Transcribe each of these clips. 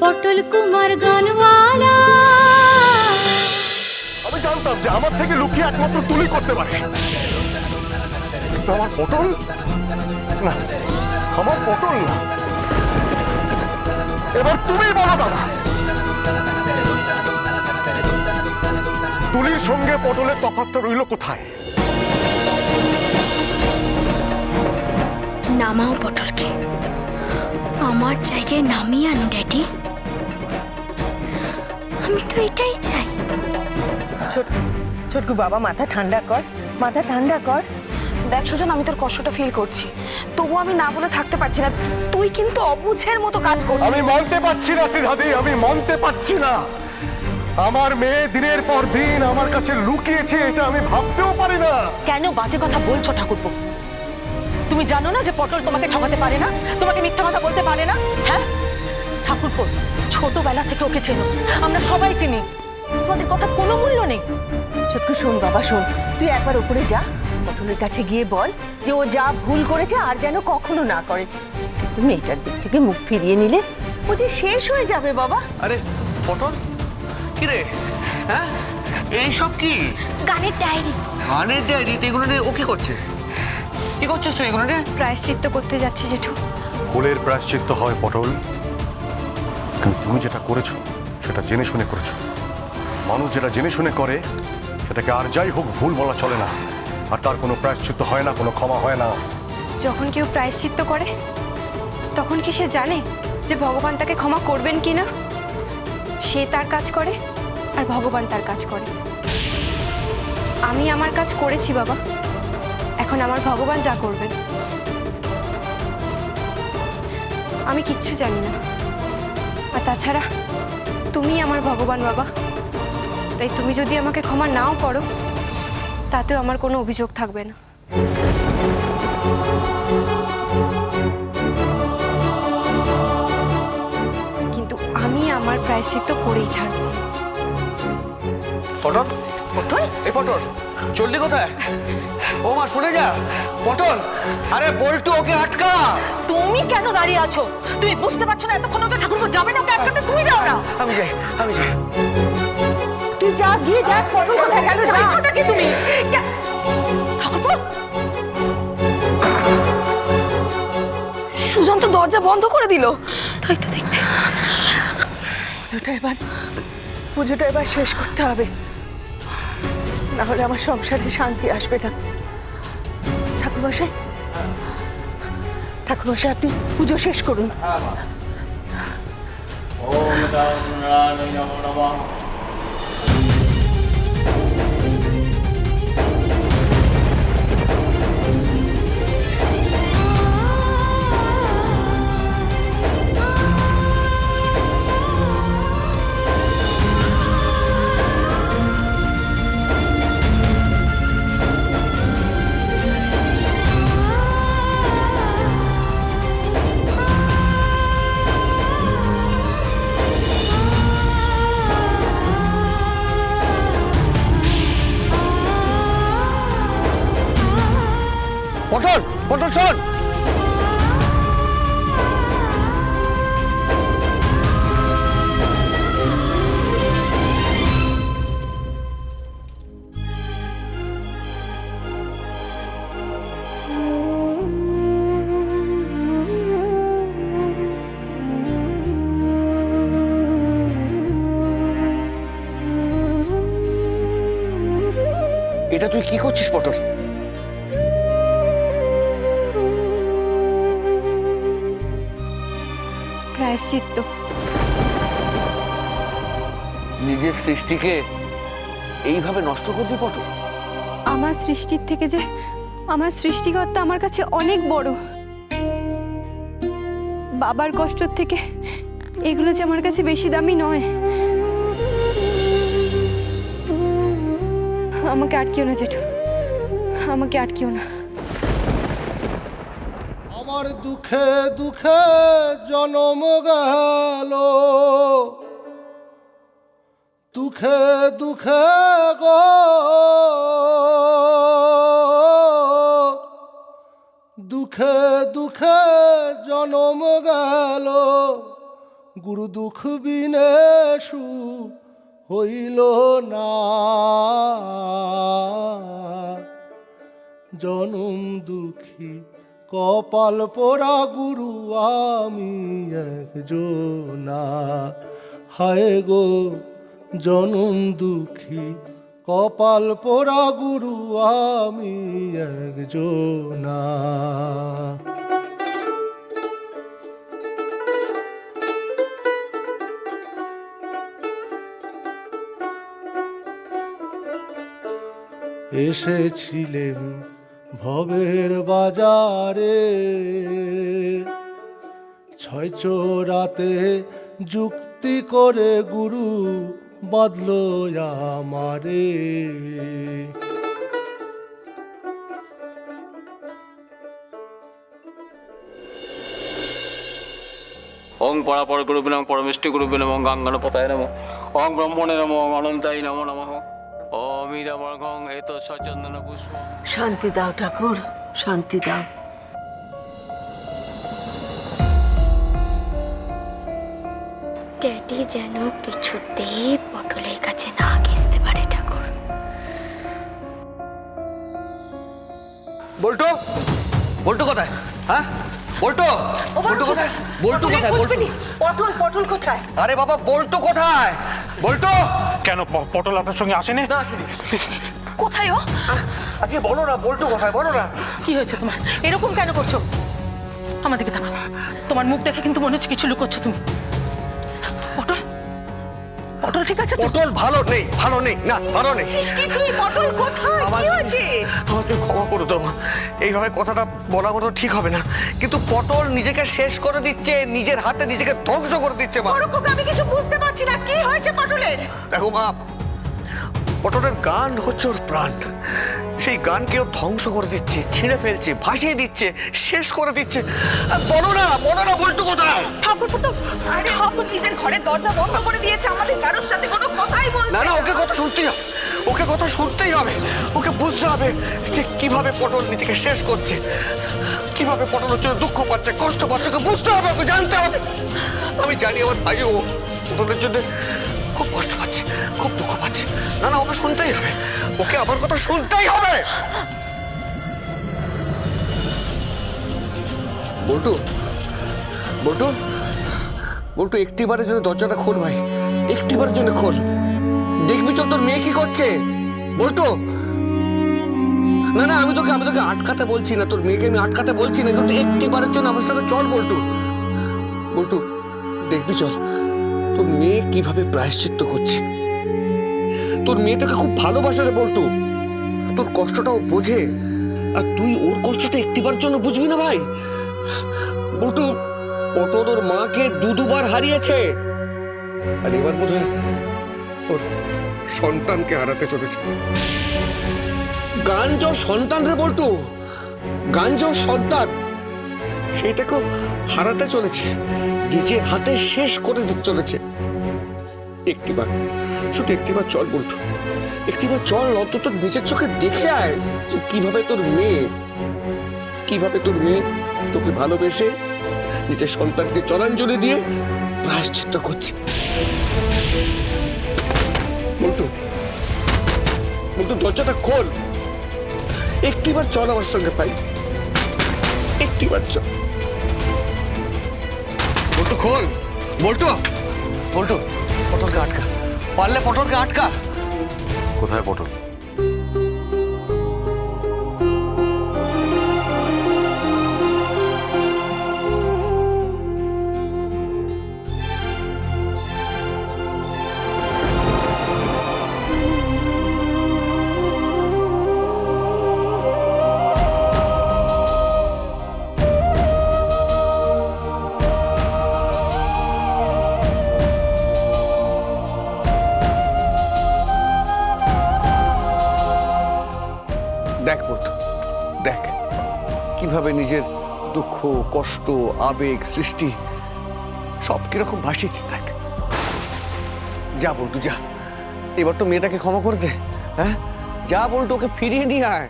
পটল কুমার গানওয়ালা। আমি জানতাম যে আমার থেকে লুকিয়ে একমাত্র তুলি করতে পারে, কিন্তু আমার পটল না, আমার পটল না। এবার তুমি বলো দাদা, তুলির সঙ্গে পটলের তফাৎটা রইল কোথায়? নামাও পটলকে, আমার জায়গায় নামিয়ে আনো ড্যাডি। আমি তো এটাই চাই। ছোটকু বাবা, মাথা ঠান্ডা কর, মাথা ঠান্ডা কর। দেখ সুজন, আমি তোর কষ্টটা ফিল করছি, তবু আমি না বলে থাকতে পারছি না। তুই কিন্তু অবুঝের মতো কাজ করছিস। আমি মানতে পারছি না ত্রিধাদি, আমি মানতে পারছি না। আমার মেয়ে দিনের পর দিন আমার কাছে লুকিয়েছে, এটা আমি ভাবতেও পারি না। কেন বাজে কথা বলছো ঠাকুরপো? তুমি জানো না যে পটল তোমাকে ঠকাতে পারে না, তোমাকে মিথ্যা কথা বলতে পারে না? হ্যাঁ ঠাকুরপো, ছোটবেলা থেকে ওকে চেনো, আমরা সবাই চিনি, আমাদের কথা কোনো মূল্য নেই। ছোটকু শোন বাবা, শোন, তুই একবার উপরে যা, পটলের কাছে গিয়ে বল যে ও যা ভুল করেছে আর যেন কখনো না করে। তুমি এটার দিক থেকে মুখ ফিরিয়ে নিলে ও যে শেষ হয়ে যাবে বাবা। আরে পটল, কি রে? হ্যাঁ, এইসব কি? গানের ডায়েরি। গানের ডায়েরি? এগুলো নিয়ে ও কি করছে? কি করছিস তুই এগুলো নিয়ে? প্রায়শ্চিত্ত করতে যাচ্ছি জেঠু। ভুলের প্রায়শ্চিত্ত হয় পটল, কিন্তু তুমি যেটা করেছো সেটা জেনে শুনে করেছো। মানুষ যেটা জেনে শুনে করে সেটাকে আর যাই হোক ভুল বলা চলে না, আর তার কোনো প্রায়শ্চিত্ত হয় না, কোনো ক্ষমা হয় না। যখন কেউ প্রায়শ্চিত্ত করে তখন কি সে জানে যে ভগবান তাকে ক্ষমা করবেন কি না? সে তার কাজ করে আর ভগবান তার কাজ করে। আমি আমার কাজ করেছি বাবা, এখন আমার ভগবান যা করবেন। আমি কিচ্ছু জানি না, আর তাছাড়া তুমি আমার ভগবান বাবা, তাই তুমি যদি আমাকে ক্ষমা নাও করো তাতেও আমার কোনো অভিযোগ থাকবে না। কিন্তু আমি আমার প্রায়শ্চিত্ত করেই ছাড়ব। পটল, পটল, এই পটল চললি কোথায়? ও মা শুনে যা, পটল, আরে বল্টু ওকে আটকা। তুমি কেন দাঁড়িয়ে আছো? তুমি বুঝতে পারছো না এতক্ষণ যে ঠাকুরপো যাবে না ওকে আটকাতে? তুমি যাও না। আমি যাই, আমি যাই। তুই যা, গিয়ে দেখ পটল কোথায় গেল। চাইছোটা কি তুমি? ঠাকুরপো, সুজন তো দরজা বন্ধ করে দিল। তাই তো দেখছি। পুজোটা এবার শেষ করতে হবে, না হলে আমার সংসারে শান্তি আসবে না। ঠাকুরমশাই, ঠাকুরমশাই আপনি পুজো শেষ করুন। পটল, পটল শোন। এটা তুই কি করছিস পটল? প্রায়শ্চিত্ত। নিজের সৃষ্টিকে এইভাবে নষ্ট করবি পটল? আমার সৃষ্টির থেকে যে আমার সৃষ্টিকর্তা আমার কাছে অনেক বড়। বাবার কষ্টর থেকে এগুলো যে আমার কাছে বেশি দামি নয়। আমাকে আটকিও না জেঠু, আমাকে আটকিও না। আমার দুঃখে দুঃখে জনম গেল, দুঃখে দুঃখে গো, দুঃখে দুঃখে জনম গেল, গুরু দুঃখ বিনে সুখ হইল না, জনম দুঃখী কপাল পোড়া গুরু আমি একজনা। হায় গো জনম দুঃখী কপাল পোড়া গুরু আমি একজনা। এসেছিলেন ভবের বাজারে, ছয় চোরাতে যুক্তি করে গুরু বাঁধল আমারে। ওং পরাপর গুরুবে নমঃ পরমেষ্টি গুরুবে নমঃ গাঙ্গনপতায় নমঃ ওং ব্রহ্মণে নমঃ অনন্তায় নমো নমঃ ওম ইদমর্ঘং এত সচন্দন পুষ্প। শান্তি দাও ঠাকুর, শান্তি দাও। ড্যাডি যেন কিছুতেই পটলের কাছে না ঘেঁষতে পারে ঠাকুর। বল্টু, বল্টু কোথায়? হ্যাঁ বল্টু, বল্টু কোথায়? বল্টু কোথায়? বল্টু, পটল পটল কোথায়? আরে বাবা বল্টু কোথায়? বল্টু কেন পটল আপনার সঙ্গে আসেনি? না আসেনি। কোথায় ও? আগে বলো না বল্টু কোথায়, বলো না। কি হয়েছে তোমার? এরকম কেন করছো? আমার দিকে তাকাও। তোমার মুখ দেখে কিন্তু মনে হচ্ছে কিছু লুকোচ্ছ তুমি। পটল, পটল ঠিক আছে তো? পটল ভালো নেই, ভালো নেই, না ভালো নেই। তুই পটল কোথায়? কি হয়েছে? আমাকে ক্ষমা করে দেবো, এইভাবে কথাটা বলা মতো ঠিক হবে না, কিন্তু পটল নিজেকে শেষ করে দিচ্ছে, নিজের হাতে নিজেকে ধ্বংস করে দিচ্ছে মা। আমি কিছু বুঝতে পারছি না, কি হয়েছে পটলের? দেখো মা, পটলের গান হচ্ছে ওর প্রাণ, সেই গানকেও ধ্বংস করে দিচ্ছে, ছিঁড়ে ফেলছে, ভাসিয়ে দিচ্ছে, শেষ করে দিচ্ছে। বলো না, বলো না বল্টু কোথায়? ঠাকুর তো আরে ঠাকুর নিজের ঘরের দরজা বন্ধ করে দিয়েছে, আমাদের কারোর সাথে কোনো কথাই বলছে না না, ওকে কথা শুনতেই হবে, ওকে কথা শুনতেই হবে, ওকে বুঝতে হবে যে কিভাবে পটল নিজেকে শেষ করছে, কিভাবে পটল হচ্ছে দুঃখ পাচ্ছে, কষ্ট পাচ্ছে, ওকে বুঝতে হবে, ওকে জানতে হবে। আমি জানি আমার ভাইও পটলের জন্য খুব কষ্ট পাচ্ছে, খুব দুঃখ পাচ্ছে। না না, ওকে শুনতেই হবে, ওকে আমার কথা শুনতেই হবে। বল্টু, বল্টু, বল্টু একটিবারের জন্য দরজাটা খোল ভাই, একটিবারের জন্য খোল। দেখবি চল তোর মেয়ে কি করছে। বল্টু, না না, আমি তোকে আটকাতে বলছি না, তোর মেয়েকে আমি আটকাতে বলছি না, কিন্তু একটিবারের জন্য আমার সঙ্গে চল বল্টু। বল্টু দেখবি চল তোর মেয়ে কিভাবে প্রায়শ্চিত্ত করছে। তোর মেয়ে তোকে খুব ভালোবাসে রে বল্টু, তোর কষ্টটাও বোঝে, আর তুই ওর কষ্টটা একটিবার জন্য বুঝবি না ভাই। বল্টু, পটল ওর মাকে দুবার হারিয়েছে, আর এবার বোধহয় ওর সন্তানকে হারাতে চলেছে। গান যার সন্তান রে বল্টু, গান যার সন্তান, সেইটাকেও হারাতে চলেছে, নিজের হাতে শেষ করে দিতে চলেছে। একটিবার, শুধু একটিবার চল বল্টু, একটিবার চল, অন্তত নিজের চোখে দেখে আয় যে কিভাবে তোর মেয়ে তোকে ভালোবেসে নিজের সন্তানকে জলাঞ্জলি দিয়ে প্রায়শ্চিত্ত করছে। বল্টু, বল্টু দরজাটা খোল, একটিবার চল আমার সঙ্গে পাই, একটিবার চল। বল্টু খোল, বল্টু, বল্টু পটলকে আটকা, পারলে পটলকে আটকা। কোথায় পটল? দেখ বল্টু, দেখ কিভাবে নিজের দুঃখ, কষ্ট, আবেগ, সৃষ্টি সব কিরকম ভাসিয়েছে। দেখ, যা বল্টু যা, এবার তো মেয়েটাকে ক্ষমা করে দে। হ্যাঁ যা বল্টু, ওকে ফিরিয়ে নিয়ে আয়।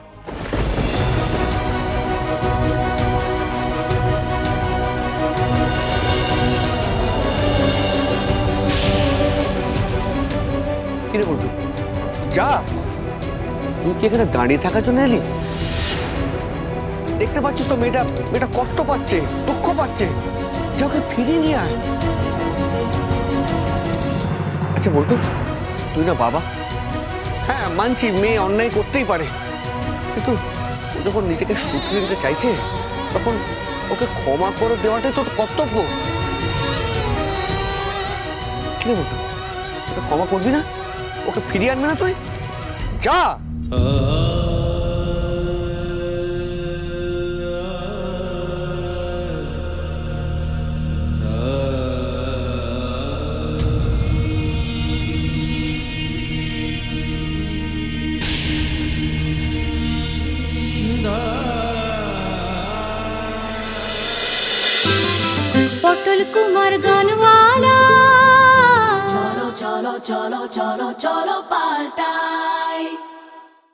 কিরে বলতো যা, তুই কি এখানে দাঁড়িয়ে থাকার জন্য এলি? দেখতে পাচ্ছিস তো মেয়েটা কষ্ট পাচ্ছে, দুঃখ পাচ্ছে, যা ওকে ফিরিয়ে নিয়ে আয়। আচ্ছা বলতো, তুই না বাবা, হ্যাঁ মানছি মেয়ে অন্যায় করতেই পারে, কিন্তু ও যখন নিজেকে শুধরে নিতে চাইছে তখন ওকে ক্ষমা করে দেওয়াটাই তোর কর্তব্য। কি বলতো, ওকে ক্ষমা করবি না? ওকে ফিরিয়ে আনবি না তুই? যা। পটল কুমার গানওয়ালা চলো চলো চলো চলো চলো পাল্টা